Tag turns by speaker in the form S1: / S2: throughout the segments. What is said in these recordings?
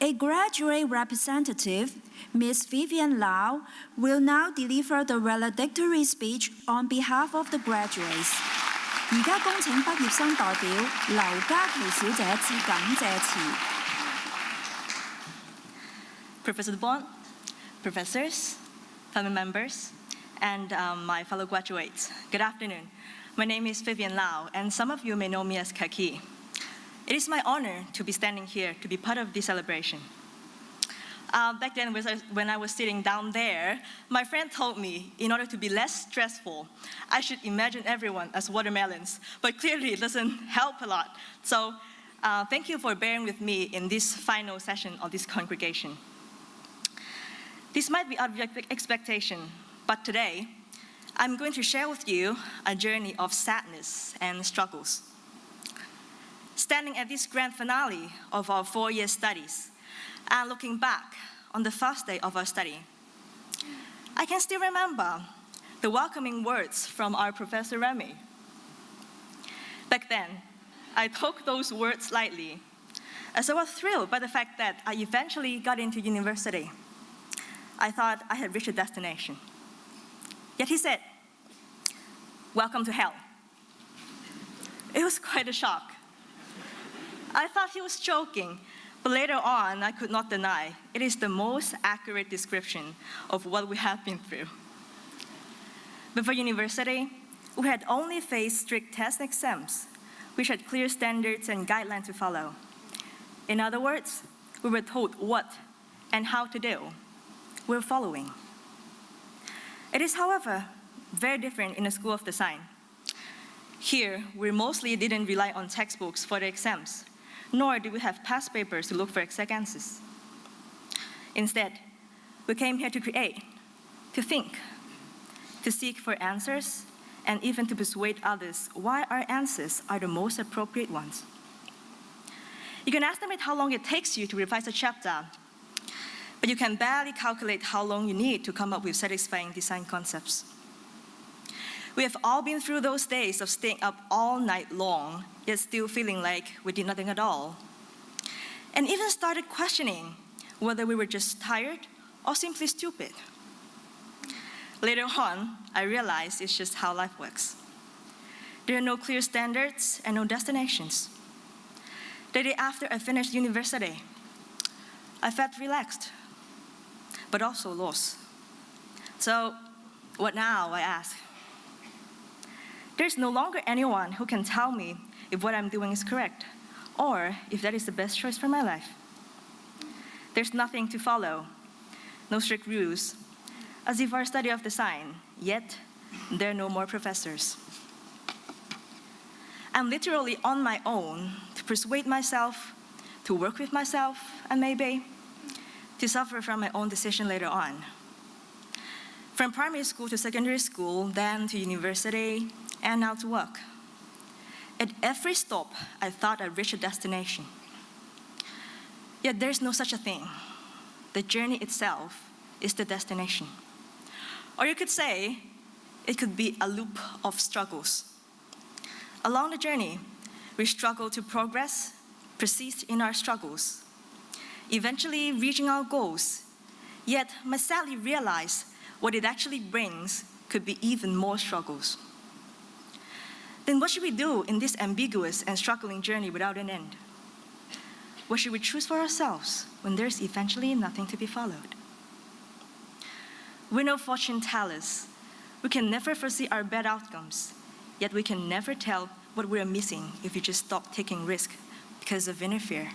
S1: A graduate representative, Ms. Vivian Lau, will now deliver the valedictory speech on behalf of the graduates. 而家恭請畢業生代表劉嘉琪小姐致感謝詞。
S2: Professor Bond, professors, family members, and my fellow graduates, good afternoon. My name is Vivian Lau, and some of you may know me as Kaki. It is my honor to be standing here to be part of this celebration. Back then, when I was sitting down there, my friend told me, in order to be less stressful, I should imagine everyone as watermelons. But clearly, it doesn't help a lot. So thank you for bearing with me in this final session of this congregation. This might be out of your expectation, but today, I'm going to share with you a journey of sadness and struggles. Standing at this grand finale of our 4-year studies, and looking back on the first day of our study, I can still remember the welcoming words from our Professor Remy. Back then, I took those words lightly, as I was thrilled by the fact that I eventually got into university. I thought I had reached a destination. Yet he said, "Welcome to hell." It was quite a shock. I thought he was joking, but later on, I could not deny it is the most accurate description of what we have been through. Before university, we had only faced strict tests and exams, which had clear standards and guidelines to follow. In other words, we were told what and how to do. We were following. It is, however, very different in the School of Design. Here, we mostly didn't rely on textbooks for the exams, nor did we have past papers to look for exact answers. Instead, we came here to create, to think, to seek for answers, and even to persuade others why our answers are the most appropriate ones. You can estimate how long it takes you to revise a chapter, but you can barely calculate how long you need to come up with satisfying design concepts. We have all been through those days of staying up all night long, yet still feeling like we did nothing at all. And even started questioning whether we were just tired or simply stupid. Later on, I realized it's just how life works. There are no clear standards and no destinations. The day after I finished university, I felt relaxed, but also lost. So, what now, I ask? There's no longer anyone who can tell me if what I'm doing is correct, or if that is the best choice for my life. There's nothing to follow, no strict rules, as if our study of design, yet there are no more professors. I'm literally on my own to persuade myself, to work with myself, and maybe to suffer from my own decision later on. From primary school to secondary school, then to university, and now to work. At every stop, I thought I'd reached a destination. Yet there's no such a thing. The journey itself is the destination. Or you could say, it could be a loop of struggles. Along the journey, we struggle to progress, persist in our struggles, eventually reaching our goals, yet must sadly realize what it actually brings could be even more struggles. Then what should we do in this ambiguous and struggling journey without an end? What should we choose for ourselves when there's eventually nothing to be followed? We're no fortune tellers. We can never foresee our bad outcomes, yet we can never tell what we're missing if we just stop taking risks because of inner fear.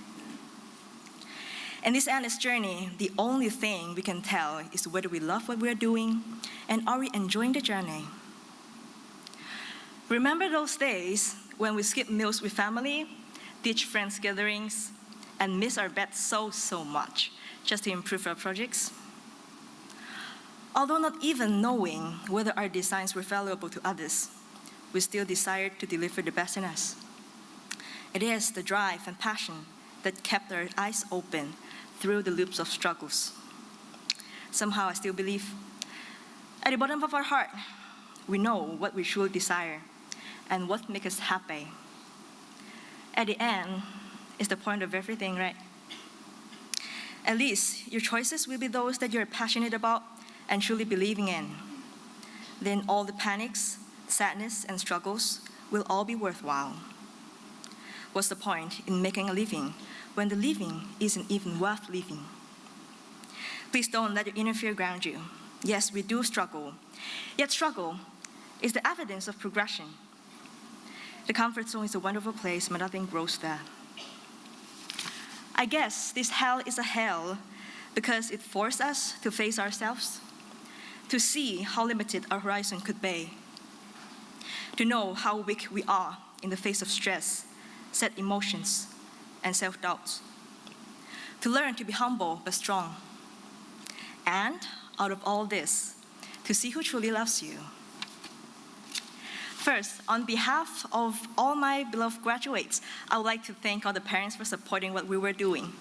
S2: In this endless journey, the only thing we can tell is whether we love what we're doing and are we enjoying the journey. Remember those days when we skipped meals with family, ditched friends' gatherings, and missed our bed so much just to improve our projects? Although not even knowing whether our designs were valuable to others, we still desired to deliver the best in us. It is the drive and passion that kept our eyes open through the loops of struggles. Somehow I still believe, at the bottom of our heart, we know what we truly desire and what makes us happy. At the end is the point of everything, right? At least your choices will be those that you're passionate about and truly believing in. Then all the panics, sadness, and struggles will all be worthwhile. What's the point in making a living when the living isn't even worth living? Please don't let your inner fear ground you. Yes, we do struggle. Yet struggle is the evidence of progression. The comfort zone is a wonderful place, but nothing grows there. I guess this hell is a hell because it forced us to face ourselves, to see how limited our horizon could be, to know how weak we are in the face of stress, sad emotions, and self-doubt, to learn to be humble but strong, and out of all this, to see who truly loves you. First, on behalf of all my beloved graduates, I would like to thank all the parents for supporting what we were doing.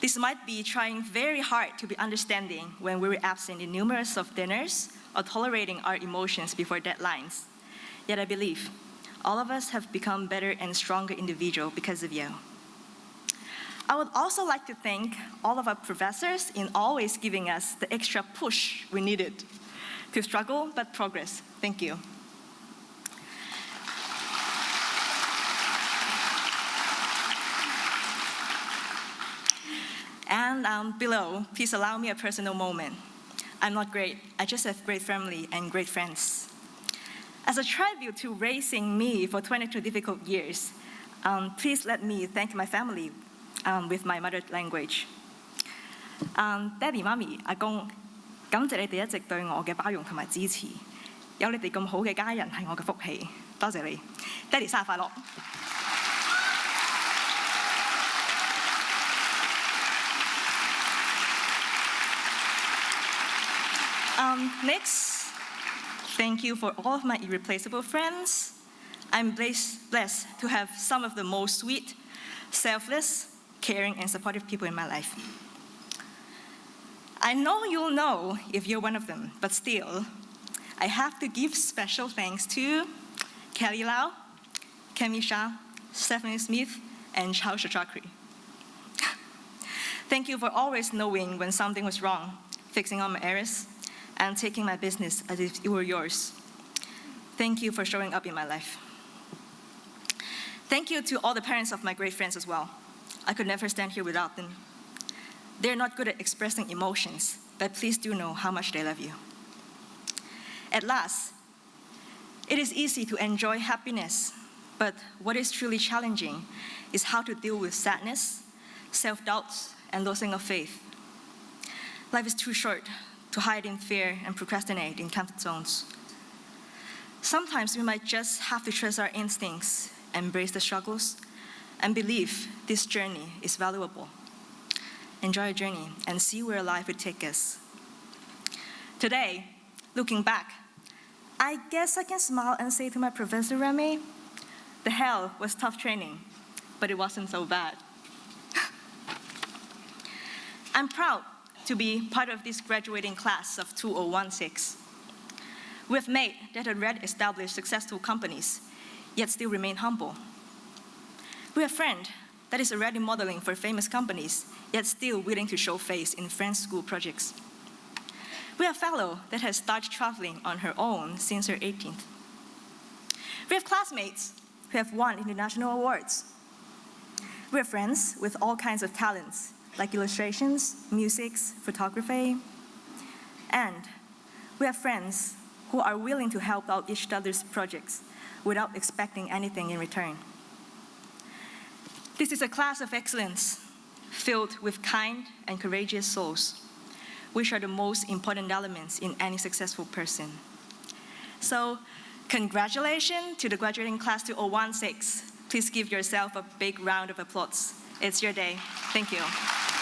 S2: This might be trying very hard to be understanding when we were absent in numerous of dinners or tolerating our emotions before deadlines. Yet I believe all of us have become better and stronger individuals because of you. I would also like to thank all of our professors in always giving us the extra push we needed to struggle but progress. Thank you. And below, please allow me a personal moment. I'm not great. I just have great family and great friends. As a tribute to raising me for 22 difficult years, please let me thank my family with my mother language. 爹哋媽咪、阿公，感謝你哋一直對我嘅包容同埋支持。有你哋咁好嘅家人係我嘅福氣，多謝你。爹哋生日快樂！ Next, thank you for all of my irreplaceable friends. I'm blessed to have some of the most sweet, selfless, caring, and supportive people in my life. I know you'll know if you're one of them, but still, I have to give special thanks to Kelly Lau, Kemi Shah, Stephanie Smith, and Chao Chakri. Thank you for always knowing when something was wrong, fixing all my errors, and taking my business as if it were yours. Thank you for showing up in my life. Thank you to all the parents of my great friends as well. I could never stand here without them. They're not good at expressing emotions, but please do know how much they love you. At last, it is easy to enjoy happiness, but what is truly challenging is how to deal with sadness, self-doubt, and losing of faith. Life is too short to hide in fear and procrastinate in comfort zones. Sometimes we might just have to trust our instincts, embrace the struggles, and believe this journey is valuable. Enjoy your journey and see where life will take us. Today, looking back, I guess I can smile and say to my Professor Remy, the hell was tough training, but it wasn't so bad. I'm proud to be part of this graduating class of 2016. We have made that already established successful companies, yet still remain humble. We have a friend that is already modeling for famous companies, yet still willing to show face in French school projects. We have a fellow that has started traveling on her own since her 18th. We have classmates who have won international awards. We have friends with all kinds of talents, like illustrations, music, photography. And we have friends who are willing to help out each other's projects without expecting anything in return. This is a class of excellence filled with kind and courageous souls, which are the most important elements in any successful person. So, congratulations to the graduating class 2016. Please give yourself a big round of applause. It's your day. Thank you.